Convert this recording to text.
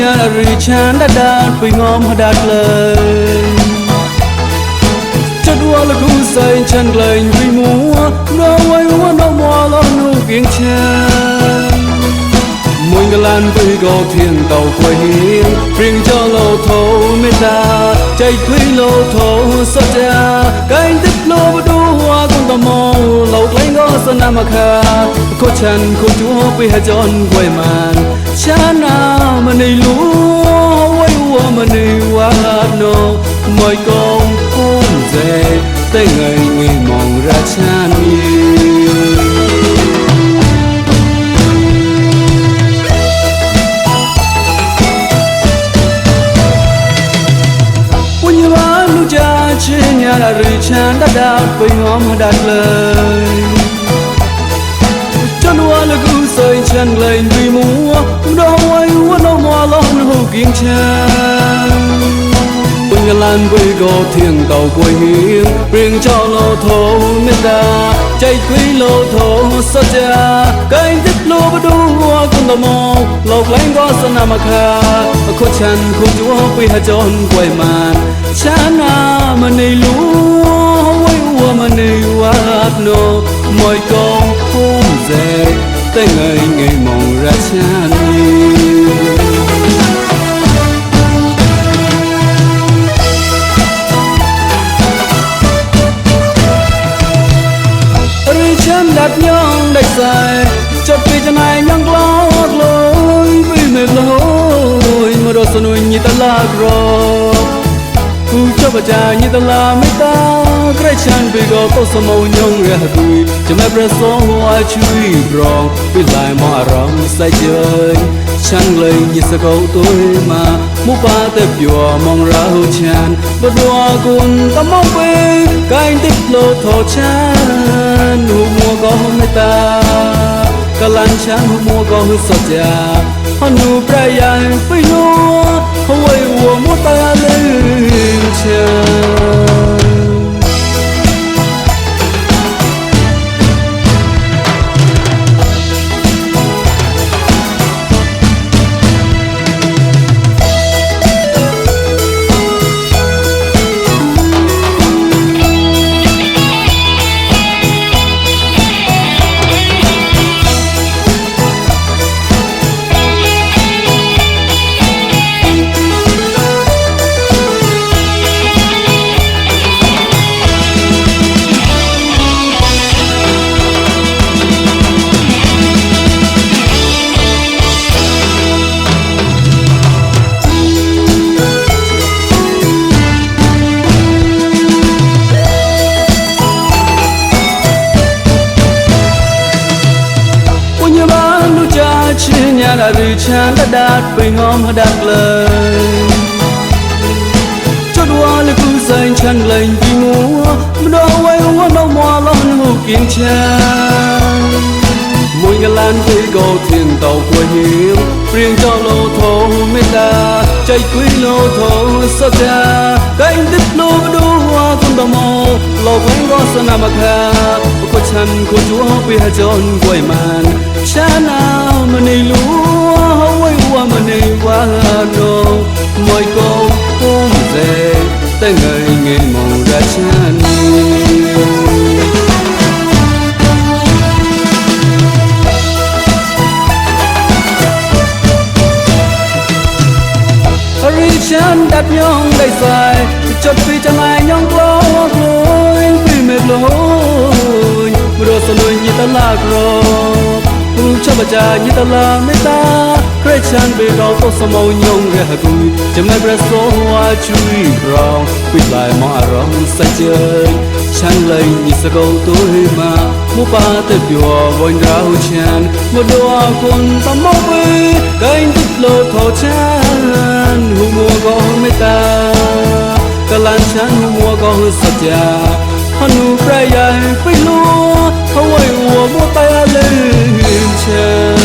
nhà richan đã đan bị ngom đạt lời chất hoa là cú say chân lên vì múa nó quay hoa nó mò lo nu kiên chân mùi ngân lan với gò thiên tàu quay hiên riêng cho lô thô mê ta chạy quý lô thô sao cha cánh tích lô và đu hoa con tò mò lầu lấy ngó sân nam kha cô chân cô chúa vì hai chọn quay màn cha na mà này lúa quay hoa mà này hoa nô mời con hôn dề tay ngày nguyện mong ra chan yêu trên nhà là richan đã đạt với ngóm đạt lời cho nó là cứ sơi chân lên vì múa đâu ai muốn đâu mò lon hồ kiên chân nhà lan với gò thiên tàu quay hiên riêng cho lô thô mê ta chạy quý lô thô sao cha cánh tích lô và đu hoa con tò mò lộc lấy gó sân nam kha khô chân khô chúa vì hai chọn quay màn cha na mà này lúa quay hoa mà này hoa nô mời con hôn dề tay ngày ngày mong ra chan yêu đặt nhong đầy dài chợt vì chân này nhong lót lối vì mệt lối mà đôi sân nuôi như ta lạc rồi cho bà cha như ta là mấy ta cái chân vì có tô sơ màu nhong ra cười cho mẹ bờ số hoa chui rong vì lại mò rong say chơi chẳng lời như sao câu tôi mà mu ba tép dùa mong ra hưu chan bờ đua cùng ta mong về cái tích lô thổ chan hu mua có mấy ta cả lan chan hu mua có hư sọt già hắn hu prai ai phi nô hôi hu mua ta lên chan nhà là richan đã đạt với ngóm đạt lời cho đua là cứ dành chân lên vì múa đâu ai muốn đâu mò lon hồ kiên chân mùi ngân lan với gò thiên tàu quay hiên riêng cho lô thô mê ta chạy quý lô thô sao cha cánh tích lô đu hoa con tò mò lộc lấy gó sân nam kha cô chân cô chúa vì hai chọn quay màn cha nào mà này lúa quay hoa mà này hoa nô mời cô hôn dề tay ngày ngày mong ra chan yêu richan đặt nhong đầy dài chợt vì chân này nhong lót lối vì mệt lối mà đôi sân nuôi như ta lạc rồi cho bà cha như ta là mấy ta cái chân bị đau tô sơ màu nhung ra cười cho mẹ bờ số hoa chui rong quỳ lại mò rong say chơi chẳng lời như sao câu tôi mà mu ba tép dùa vội rau chan một đua con ta mong về cái tích lô thổ chan hu mua có mấy ta cả lan chan hu mua có hư sạch già hắn hu prai ai phi lúa hôi ua mua tay lên chan